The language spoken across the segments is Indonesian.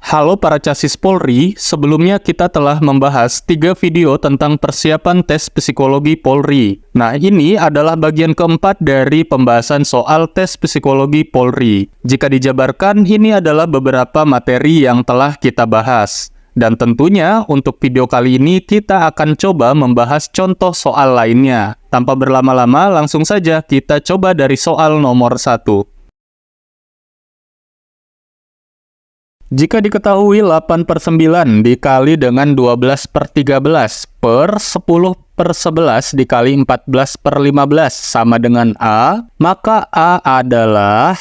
Halo para casis Polri, sebelumnya kita telah membahas 3 video tentang persiapan tes psikologi Polri. Nah, ini adalah bagian keempat dari pembahasan soal tes psikologi Polri. Jika dijabarkan, ini adalah beberapa materi yang telah kita bahas. Dan tentunya untuk video kali ini kita akan coba membahas contoh soal lainnya. Tanpa berlama-lama, langsung saja kita coba dari soal nomor 1. Jika diketahui 8/9 dikali dengan 12/13 per 10/11 dikali 14/15 sama dengan A, maka A adalah,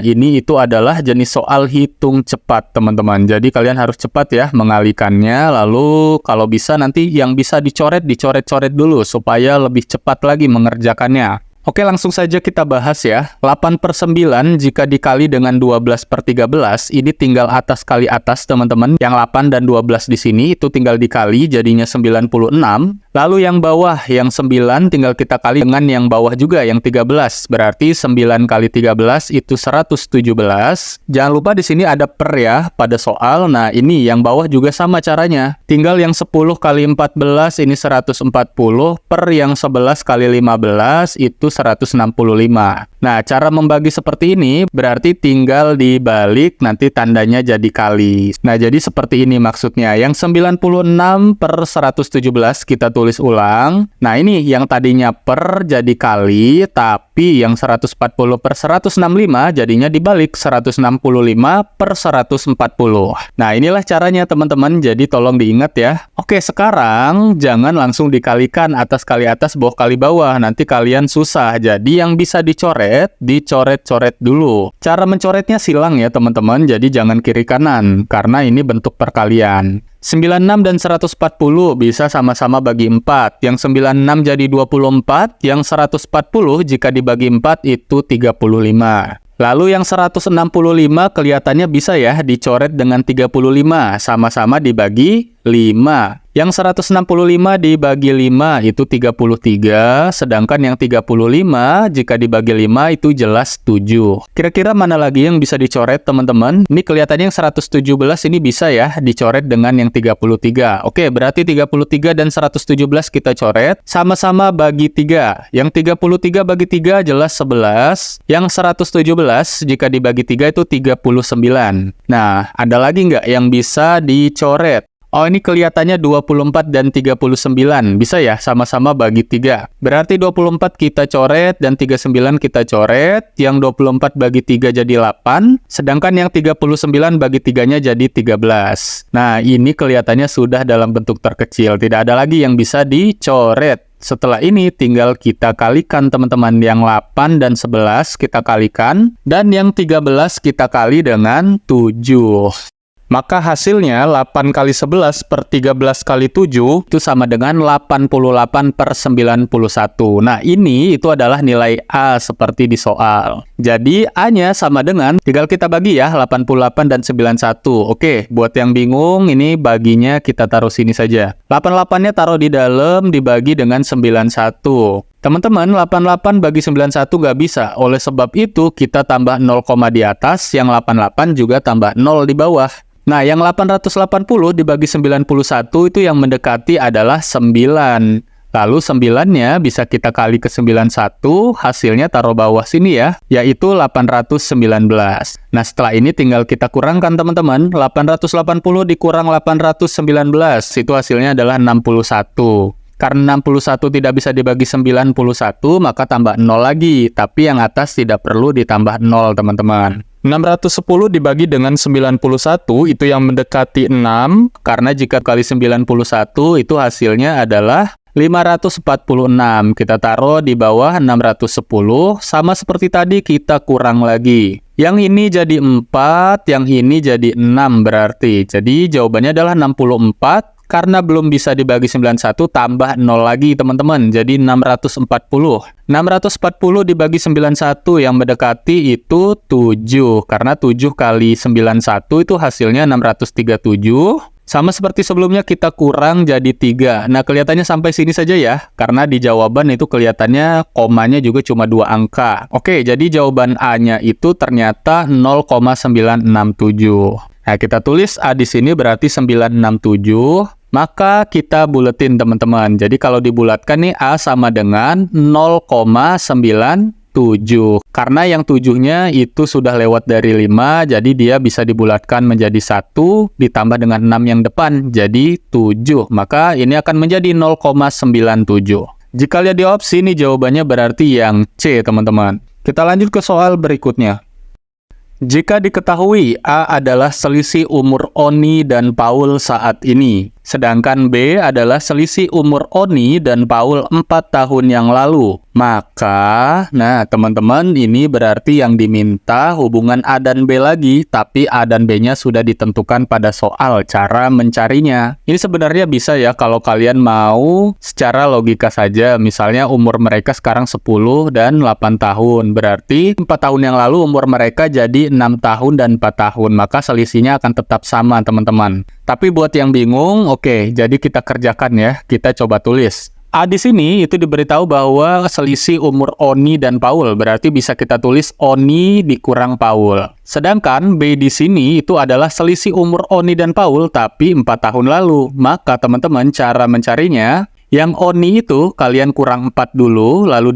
itu adalah jenis soal hitung cepat, teman-teman. Jadi kalian harus cepat ya mengalihkannya, lalu kalau bisa nanti yang bisa dicoret-coret dulu supaya lebih cepat lagi mengerjakannya. Oke, langsung saja kita bahas ya. 8/9 jika dikali dengan 12/13, ini tinggal atas kali atas, teman-teman. Yang 8 dan 12 di sini itu tinggal dikali, jadinya 96. Lalu yang bawah, yang 9 tinggal kita kali dengan yang bawah juga, yang 13. Berarti 9 kali 13 itu 117. Jangan lupa di sini ada per ya pada soal. Nah, ini yang bawah juga sama caranya. Tinggal yang 10 kali 14 ini 140, per yang 11 kali 15 itu 165. Nah, cara membagi seperti ini berarti tinggal dibalik, nanti tandanya jadi kali. Nah, jadi seperti ini maksudnya. Yang 96 per 117 kita tulis ulang. Nah, ini yang tadinya per jadi kali, tapi yang 140 per 165 jadinya dibalik, 165 per 140. Nah, inilah caranya teman-teman, jadi tolong diingat ya. Oke, sekarang jangan langsung dikalikan atas kali atas, bawah kali bawah. Nanti kalian susah. Jadi yang bisa dicoret-coret dulu. Cara mencoretnya silang ya teman-teman, jadi jangan kiri kanan, karena ini bentuk perkalian. 96 dan 140 bisa sama-sama bagi 4. Yang 96 jadi 24, yang 140 jika dibagi 4 itu 35. Lalu yang 165 kelihatannya bisa ya dicoret dengan 35, sama-sama dibagi 5. Yang 165 dibagi 5 itu 33, sedangkan yang 35 jika dibagi 5 itu jelas 7. Kira-kira mana lagi yang bisa dicoret teman-teman? Ini kelihatannya yang 117 ini bisa ya dicoret dengan yang 33. Oke, berarti 33 dan 117 kita coret, sama-sama bagi 3. Yang 33 bagi 3 jelas 11. Yang 117 jika dibagi 3 itu 39. Nah, ada lagi nggak yang bisa dicoret? Oh, ini kelihatannya 24 dan 39. Bisa ya, sama-sama bagi 3. Berarti 24 kita coret dan 39 kita coret. Yang 24 bagi 3 jadi 8. Sedangkan yang 39 bagi 3-nya jadi 13. Nah, ini kelihatannya sudah dalam bentuk terkecil. Tidak ada lagi yang bisa dicoret. Setelah ini tinggal kita kalikan teman-teman. Yang 8 dan 11 kita kalikan. Dan yang 13 kita kali dengan 7. Maka hasilnya 8 kali 11 per 13 kali 7 itu sama dengan 88 per 91. Nah, ini itu adalah nilai A seperti di soal. Jadi A-nya sama dengan, tinggal kita bagi ya, 88 dan 91. Oke, buat yang bingung, ini baginya kita taruh sini saja. 88-nya taruh di dalam, dibagi dengan 91. Teman-teman, 88 bagi 91 nggak bisa. Oleh sebab itu, kita tambah 0, di atas, yang 88 juga tambah 0 di bawah. Nah, yang 880 dibagi 91 itu yang mendekati adalah 9. Lalu 9-nya bisa kita kali ke 91, hasilnya taruh bawah sini ya, yaitu 819. Nah, setelah ini tinggal kita kurangkan teman-teman. 880 dikurang 819, itu hasilnya adalah 61. Karena 61 tidak bisa dibagi 91, maka tambah 0 lagi. Tapi yang atas tidak perlu ditambah 0, teman-teman. 610 dibagi dengan 91, itu yang mendekati 6. Karena jika kali 91, itu hasilnya adalah 546. Kita taruh di bawah 610. Sama seperti tadi, kita kurang lagi. Yang ini jadi 4, yang ini jadi 6 berarti. Jadi jawabannya adalah 64. Karena belum bisa dibagi 91, tambah 0 lagi teman-teman, jadi 640. 640 dibagi 91 yang mendekati itu 7. Karena 7 kali 91 itu hasilnya 637. Sama seperti sebelumnya kita kurang jadi 3. Nah, kelihatannya sampai sini saja ya. Karena di jawaban itu kelihatannya komanya juga cuma 2 angka. Oke, jadi jawaban A-nya itu ternyata 0,967. Nah, kita tulis A di sini berarti 967. Maka kita buletin teman-teman. Jadi kalau dibulatkan nih A sama dengan 0,97. Karena yang 7-nya itu sudah lewat dari 5, jadi dia bisa dibulatkan menjadi 1 ditambah dengan 6 yang depan, jadi 7. Maka ini akan menjadi 0,97. Jika lihat di opsi ini jawabannya berarti yang C, teman-teman. Kita lanjut ke soal berikutnya. Jika diketahui A adalah selisih umur Oni dan Paul saat ini, sedangkan B adalah selisih umur Oni dan Paul 4 tahun yang lalu, maka, nah teman-teman, ini berarti yang diminta hubungan A dan B lagi, tapi A dan B-nya sudah ditentukan pada soal cara mencarinya. Ini sebenarnya bisa ya kalau kalian mau secara logika saja, misalnya umur mereka sekarang 10 dan 8 tahun, berarti 4 tahun yang lalu umur mereka jadi 6 tahun dan 4 tahun, maka selisihnya akan tetap sama teman-teman. Tapi buat yang bingung, oke, jadi kita kerjakan ya, kita coba tulis. A di sini itu diberitahu bahwa selisih umur Oni dan Paul, berarti bisa kita tulis Oni dikurang Paul. Sedangkan B di sini itu adalah selisih umur Oni dan Paul, tapi 4 tahun lalu. Maka teman-teman cara mencarinya, yang Oni itu kalian kurang 4 dulu, lalu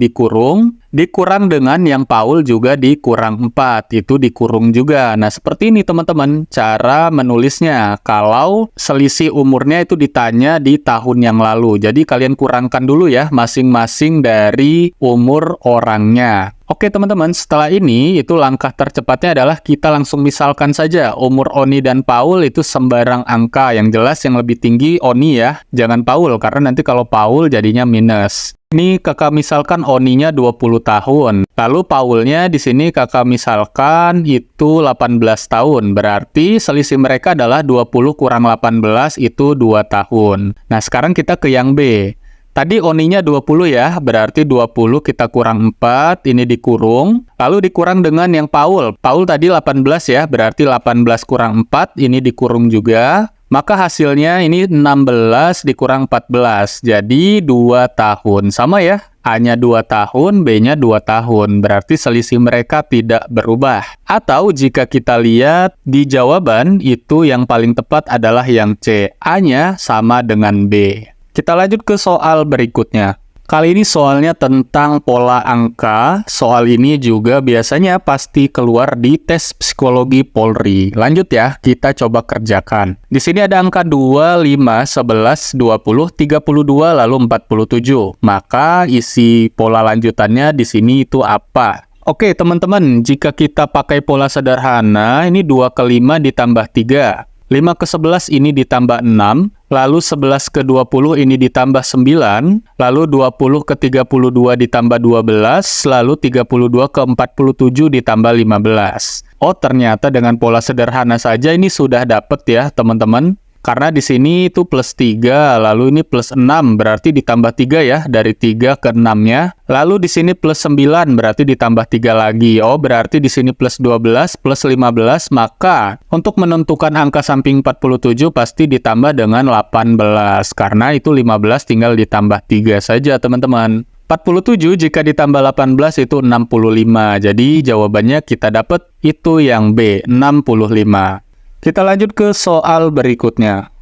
dikurang dengan yang Paul juga dikurang 4, itu dikurung juga. Nah, seperti ini teman-teman cara menulisnya kalau selisih umurnya itu ditanya di tahun yang lalu. Jadi kalian kurangkan dulu ya masing-masing dari umur orangnya. Oke teman-teman, setelah ini itu langkah tercepatnya adalah kita langsung misalkan saja umur Oni dan Paul itu sembarang angka. Yang jelas yang lebih tinggi Oni ya, jangan Paul, karena nanti kalau Paul jadinya minus. Ini kakak misalkan Oninya 20 tahun. Lalu Paulnya di sini kakak misalkan itu 18 tahun. Berarti selisih mereka adalah 20 kurang 18 itu 2 tahun. Nah, sekarang kita ke yang B. Tadi Oninya 20 ya, berarti 20 kita kurang 4, ini dikurung. Lalu dikurang dengan yang Paul. Paul tadi 18 ya, berarti 18 kurang 4, ini dikurung juga. Maka hasilnya ini 16 dikurang 14, jadi 2 tahun. Sama ya, A-nya 2 tahun, B-nya 2 tahun. Berarti selisih mereka tidak berubah. Atau jika kita lihat di jawaban, itu yang paling tepat adalah yang C. A-nya sama dengan B. Kita lanjut ke soal berikutnya. Kali ini soalnya tentang pola angka. Soal ini juga biasanya pasti keluar di tes psikologi Polri. Lanjut ya, kita coba kerjakan. Di sini ada angka 2, 5, 11, 20, 32, lalu 47. Maka isi pola lanjutannya di sini itu apa? Oke teman-teman, jika kita pakai pola sederhana, ini 2 ke 5 ditambah 3. 5 ke 11 ini ditambah 6, lalu 11 ke 20 ini ditambah 9, lalu 20 ke 32 ditambah 12, lalu 32 ke 47 ditambah 15. Oh, ternyata dengan pola sederhana saja ini sudah dapat ya, teman-teman. Karena di sini itu plus 3, lalu ini plus 6, berarti ditambah 3 ya, dari 3 ke 6-nya. Lalu di sini plus 9, berarti ditambah 3 lagi. Oh, berarti di sini plus 12, plus 15, maka untuk menentukan angka samping 47 pasti ditambah dengan 18. Karena itu 15 tinggal ditambah 3 saja, teman-teman. 47 jika ditambah 18 itu 65. Jadi jawabannya kita dapat itu yang B, 65. Kita lanjut ke soal berikutnya.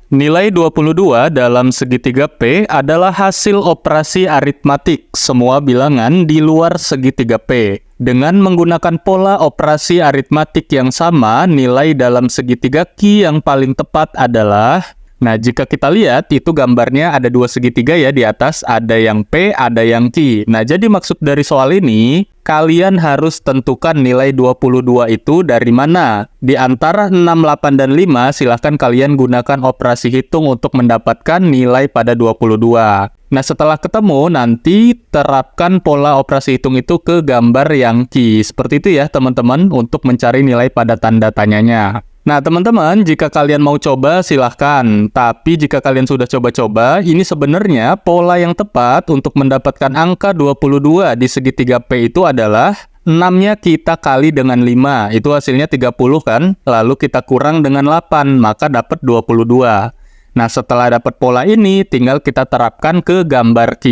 Nilai 22 dalam segitiga P adalah hasil operasi aritmatik semua bilangan di luar segitiga P. Dengan menggunakan pola operasi aritmatik yang sama, nilai dalam segitiga Q yang paling tepat adalah... Nah, jika kita lihat, itu gambarnya ada 2 segitiga ya di atas, ada yang P, ada yang Q. Nah, jadi maksud dari soal ini, kalian harus tentukan nilai 22 itu dari mana. Di antara 6, 8, dan 5, silahkan kalian gunakan operasi hitung untuk mendapatkan nilai pada 22. Nah, setelah ketemu, nanti terapkan pola operasi hitung itu ke gambar yang Q. Seperti itu ya, teman-teman, untuk mencari nilai pada tanda tanyanya. Nah, teman-teman, jika kalian mau coba, silahkan. Tapi jika kalian sudah coba-coba, ini sebenarnya pola yang tepat untuk mendapatkan angka 22 di segitiga P itu adalah 6-nya kita kali dengan 5. Itu hasilnya 30 kan? Lalu kita kurang dengan 8, maka dapat 22. Nah, setelah dapat pola ini, tinggal kita terapkan ke gambar Q.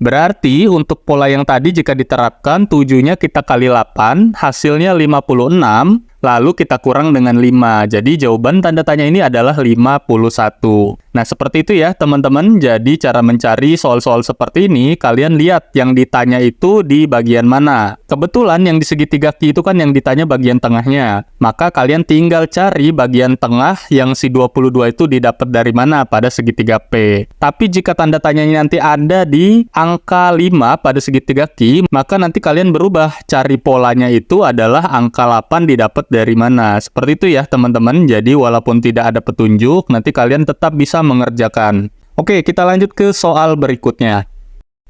Berarti untuk pola yang tadi jika diterapkan 7-nya kita kali 8, hasilnya 56, lalu kita kurang dengan 5. Jadi jawaban tanda tanya ini adalah 51. Nah, seperti itu ya teman-teman. Jadi cara mencari soal-soal seperti ini, kalian lihat yang ditanya itu di bagian mana. Kebetulan yang di segitiga Q itu kan yang ditanya bagian tengahnya. Maka kalian tinggal cari bagian tengah yang si 22 itu didapat dari mana pada segitiga P. Tapi jika tanda tanyanya nanti ada di angka 5 pada segitiga Q, maka nanti kalian berubah. Cari polanya itu adalah angka 8 didapat dari mana. Seperti itu ya teman-teman. Jadi walaupun tidak ada petunjuk, nanti kalian tetap bisa mengerjakan. Oke, kita lanjut ke soal berikutnya.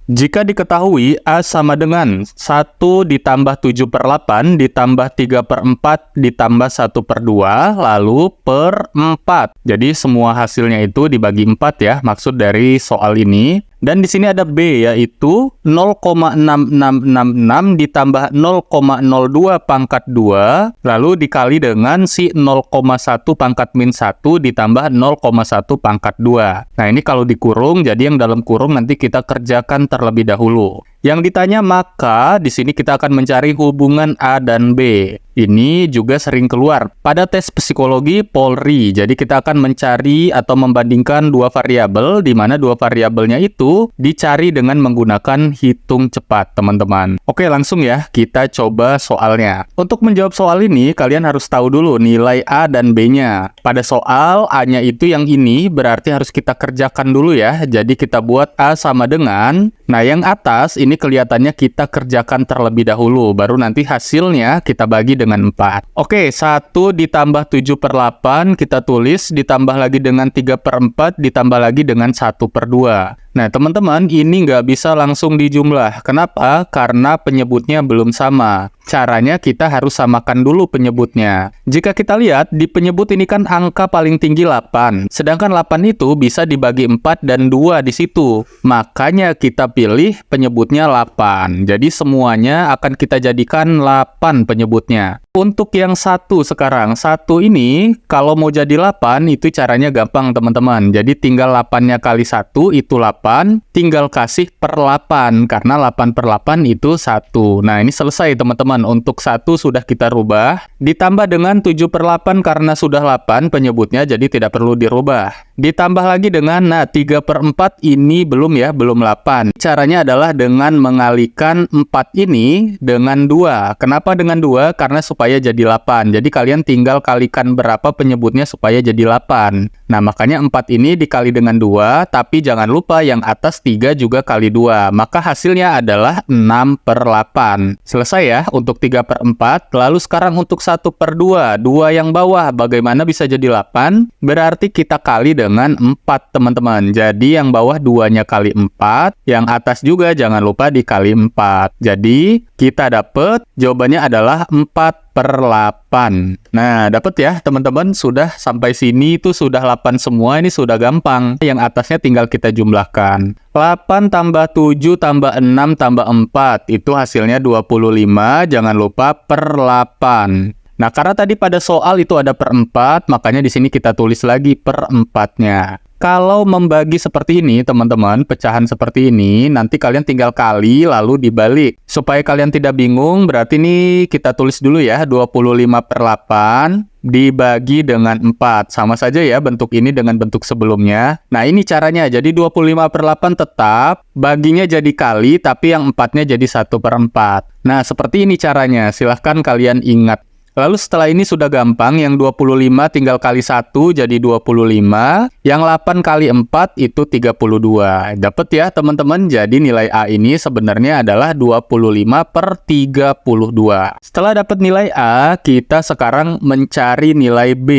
Jika diketahui A sama dengan 1 ditambah 7/8 ditambah 3/4 ditambah 1/2 lalu per 4. Jadi semua hasilnya itu dibagi 4 ya, maksud dari soal ini. Dan di sini ada B, yaitu 0,6666 ditambah 0,02 pangkat 2, lalu dikali dengan si 0,1 pangkat min 1 ditambah 0,1 pangkat 2. Nah, ini kalau dikurung, jadi yang dalam kurung nanti kita kerjakan terlebih dahulu. Yang ditanya maka di sini kita akan mencari hubungan A dan B. Ini juga sering keluar pada tes psikologi Polri. Jadi kita akan mencari atau membandingkan dua variabel, di mana dua variabelnya itu dicari dengan menggunakan hitung cepat, teman-teman. Oke, langsung ya kita coba soalnya. Untuk menjawab soal ini, kalian harus tahu dulu nilai A dan B-nya. Pada soal A-nya itu yang ini, berarti harus kita kerjakan dulu ya. Jadi kita buat A sama dengan, nah yang atas ini kelihatannya kita kerjakan terlebih dahulu, baru nanti hasilnya kita bagi dengan 4. Oke, 1 ditambah 7/8 kita tulis, ditambah lagi dengan 3/4, ditambah lagi dengan 1/2. Nah, teman-teman, ini nggak bisa langsung dijumlah. Kenapa? Karena penyebutnya belum sama. Caranya kita harus samakan dulu penyebutnya. Jika kita lihat, di penyebut ini kan angka paling tinggi 8. Sedangkan 8 itu bisa dibagi 4 dan 2 di situ. Makanya kita pilih penyebutnya 8. Jadi semuanya akan kita jadikan 8 penyebutnya. Untuk yang 1 sekarang, 1 ini kalau mau jadi 8 itu caranya gampang teman-teman. Jadi tinggal 8-nya kali 1 itu 8, tinggal kasih per 8 karena 8/8 itu 1. Nah, ini selesai teman-teman. Untuk 1 sudah kita rubah, ditambah dengan 7/8 karena sudah 8 penyebutnya jadi tidak perlu dirubah. Ditambah lagi dengan 3/4 ini belum ya, belum 8. Caranya adalah dengan mengalihkan 4 ini dengan 2. Kenapa dengan 2? Karena supaya jadi 8. Jadi kalian tinggal kalikan berapa penyebutnya supaya jadi 8. Nah, makanya 4 ini dikali dengan 2, tapi jangan lupa yang atas 3 juga kali 2. Maka hasilnya adalah 6/8. Selesai ya untuk 3/4. Lalu sekarang untuk 1/2. 2 yang bawah bagaimana bisa jadi 8? Berarti kita kali dengan 4 teman-teman. Jadi yang bawah 2-nya kali 4, yang atas juga jangan lupa dikali 4. Jadi kita dapat jawabannya adalah 4/8. Nah, dapat ya teman-teman, sudah sampai sini itu sudah 8 semua, ini sudah gampang. Yang atasnya tinggal kita jumlahkan. 8 tambah 7 tambah 6 tambah 4, itu hasilnya 25, jangan lupa per 8. Nah, karena tadi pada soal itu ada per 4, makanya di sini kita tulis lagi per 4-nya. Kalau membagi seperti ini, teman-teman, pecahan seperti ini, nanti kalian tinggal kali lalu dibalik. Supaya kalian tidak bingung, berarti ini kita tulis dulu ya, 25/8 dibagi dengan 4. Sama saja ya bentuk ini dengan bentuk sebelumnya. Nah, ini caranya. Jadi 25/8 tetap, baginya jadi kali, tapi yang 4-nya jadi 1/4. Nah, seperti ini caranya. Silahkan kalian ingat. Lalu setelah ini sudah gampang, yang 25 tinggal kali 1 jadi 25, yang 8 kali 4 itu 32. Dapat ya teman-teman, jadi nilai A ini sebenarnya adalah 25/32. Setelah dapat nilai A, kita sekarang mencari nilai B.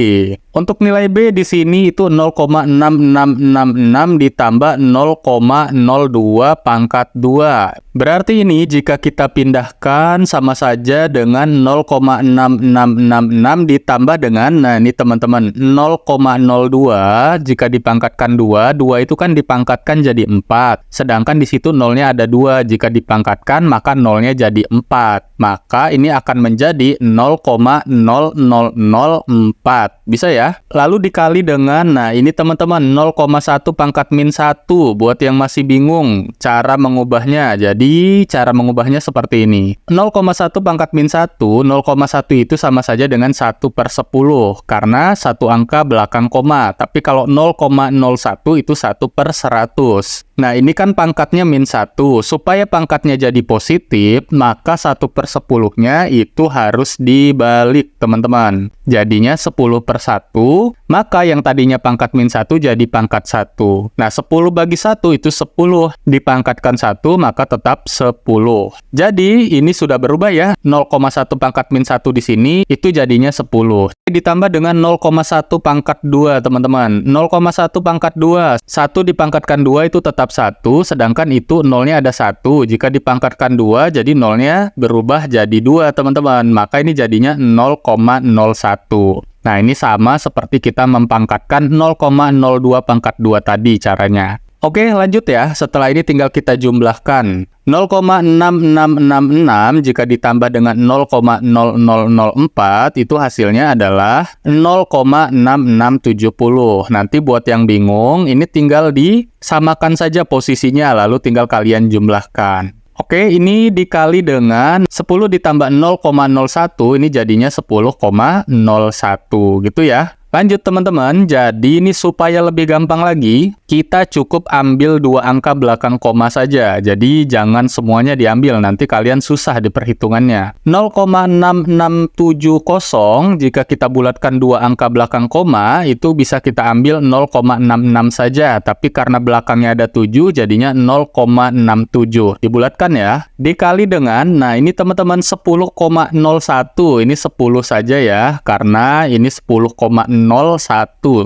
Untuk nilai B di sini itu 0,6666 ditambah 0,02 pangkat 2. Berarti ini jika kita pindahkan sama saja dengan 0,6666 0,666 ditambah dengan, nah ini teman-teman, 0,02 jika dipangkatkan 2, 2 itu kan dipangkatkan jadi 4. Sedangkan di situ nolnya ada 2, jika dipangkatkan maka nolnya jadi 4. Maka ini akan menjadi 0,0004. Bisa ya? Lalu dikali dengan, nah ini teman-teman, 0,1 pangkat min 1. Buat yang masih bingung cara mengubahnya. Jadi cara mengubahnya seperti ini. 0,1 pangkat min 1, 0,1 itu sama saja dengan 1/10. Karena satu angka belakang koma. Tapi kalau 0,01 itu 1/100. Nah, ini kan pangkatnya min 1. Supaya pangkatnya jadi positif, maka 1/10-nya itu harus dibalik, teman-teman. Jadinya 10/1, maka yang tadinya pangkat min 1 jadi pangkat 1. Nah, 10 bagi 1 itu 10. Dipangkatkan 1, maka tetap 10. Jadi, ini sudah berubah ya. 0,1 pangkat min 1 di sini, itu jadinya 10. Ditambah dengan 0,1 pangkat 2, teman-teman. 0,1 pangkat 2. 1 dipangkatkan 2 itu tetap 1, sedangkan itu nolnya ada 1. Jika dipangkatkan 2, jadi nolnya berubah jadi 2, teman-teman. Maka ini jadinya 0,01. Nah, ini sama seperti kita mempangkatkan 0,02 pangkat 2 tadi caranya. Oke, lanjut ya. Setelah ini tinggal kita jumlahkan. 0,6666 jika ditambah dengan 0,0004 itu hasilnya adalah 0,6670. Nanti buat yang bingung, ini tinggal disamakan saja posisinya, lalu tinggal kalian jumlahkan. Oke, ini dikali dengan 10 ditambah 0,01, ini jadinya 10,01 gitu ya. Lanjut teman-teman, jadi ini supaya lebih gampang lagi, kita cukup ambil 2 angka belakang koma saja. Jadi jangan semuanya diambil, nanti kalian susah di perhitungannya. 0,6670 jika kita bulatkan 2 angka belakang koma, itu bisa kita ambil 0,66 saja. Tapi karena belakangnya ada 7, jadinya 0,67. Dibulatkan ya. Dikali dengan, nah ini teman-teman 10,01, ini 10 saja ya, karena ini 10,01,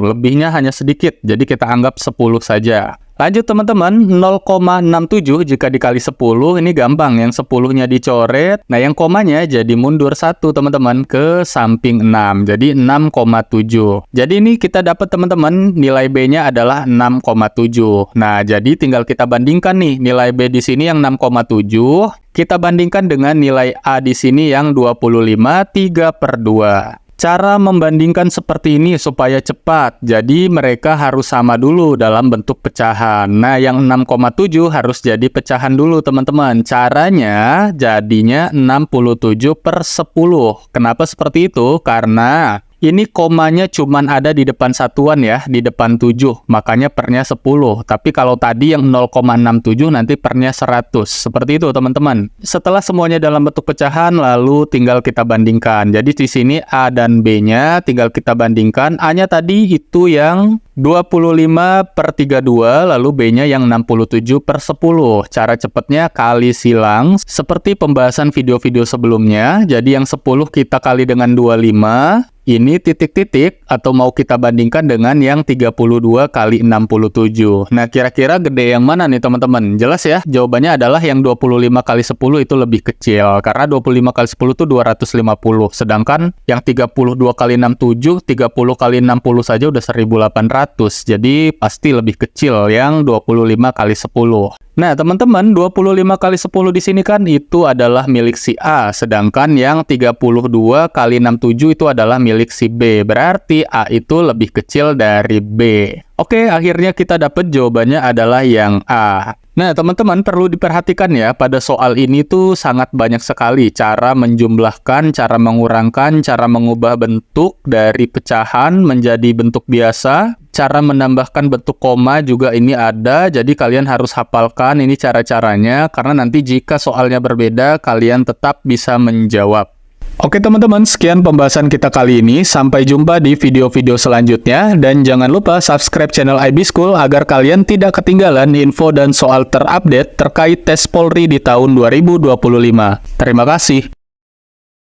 lebihnya hanya sedikit, jadi kita anggap 10 saja. Lanjut teman-teman, 0,67 jika dikali 10, ini gampang, yang 10-nya dicoret, nah yang komanya jadi mundur 1 teman-teman ke samping 6, jadi 6,7. Jadi ini kita dapat teman-teman, nilai B-nya adalah 6,7. Nah, jadi tinggal kita bandingkan nih, nilai B di sini yang 6,7, kita bandingkan dengan nilai A di sini yang 25, 3/2. Cara membandingkan seperti ini supaya cepat, jadi mereka harus sama dulu dalam bentuk pecahan. Nah, yang 6,7 harus jadi pecahan dulu, teman-teman. Caranya jadinya 67/10. Kenapa seperti itu? Karena ini komanya cuman ada di depan satuan ya, di depan 7, makanya pernya 10. Tapi kalau tadi yang 0,67 nanti pernya 100. Seperti itu teman-teman. Setelah semuanya dalam bentuk pecahan, lalu tinggal kita bandingkan. Jadi di sini A dan B-nya tinggal kita bandingkan. A-nya tadi itu yang 25/32, lalu B-nya yang 67/10. Cara cepatnya kali silang, seperti pembahasan video-video sebelumnya. Jadi yang 10 kita kali dengan 25, ini titik-titik, atau mau kita bandingkan dengan yang 32 kali 67. Nah, kira-kira gede yang mana nih teman-teman? Jelas ya, jawabannya adalah yang 25 kali 10 itu lebih kecil. Karena 25 kali 10 itu 250. Sedangkan yang 32 kali 67, 30 kali 60 saja udah 1800. Jadi pasti lebih kecil yang 25 kali 10. Nah, teman-teman, 25 kali 10 di sini kan itu adalah milik si A, sedangkan yang 32 kali 67 itu adalah milik si B. Berarti A itu lebih kecil dari B. Oke, akhirnya kita dapat jawabannya adalah yang A. Nah, teman-teman perlu diperhatikan ya, pada soal ini tuh sangat banyak sekali cara menjumlahkan, cara mengurangkan, cara mengubah bentuk dari pecahan menjadi bentuk biasa. Cara menambahkan bentuk koma juga ini ada, jadi kalian harus hafalkan ini cara-caranya, karena nanti jika soalnya berbeda, kalian tetap bisa menjawab. Oke teman-teman, sekian pembahasan kita kali ini. Sampai jumpa di video-video selanjutnya. Dan jangan lupa subscribe channel IB School agar kalian tidak ketinggalan info dan soal terupdate terkait tes Polri di tahun 2025. Terima kasih.